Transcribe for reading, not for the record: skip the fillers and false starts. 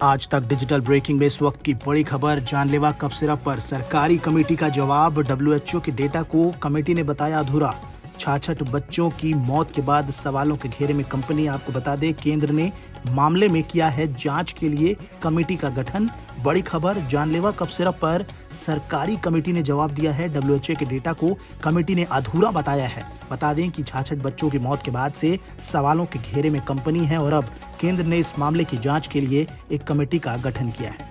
आज तक digital breaking में इस वक्त की बड़ी खबर, जानलेवा कफ सिरप पर सरकारी कमेटी का जवाब। डब्ल्यूएचओ के डेटा को कमेटी ने बताया अधूरा। 66 बच्चों की मौत के बाद सवालों के घेरे में कंपनी। आपको बता दें, केंद्र ने मामले में किया है जांच के लिए कमेटी का गठन। बड़ी खबर, जानलेवा कफ सिरप पर सरकारी कमेटी ने जवाब दिया है। डब्ल्यूएचओ के डेटा को कमेटी ने अधूरा बताया है। बता दें कि 66 बच्चों की मौत के बाद से सवालों के घेरे में कंपनी है और अब केंद्र ने इस मामले की जांच के लिए एक कमेटी का गठन किया है।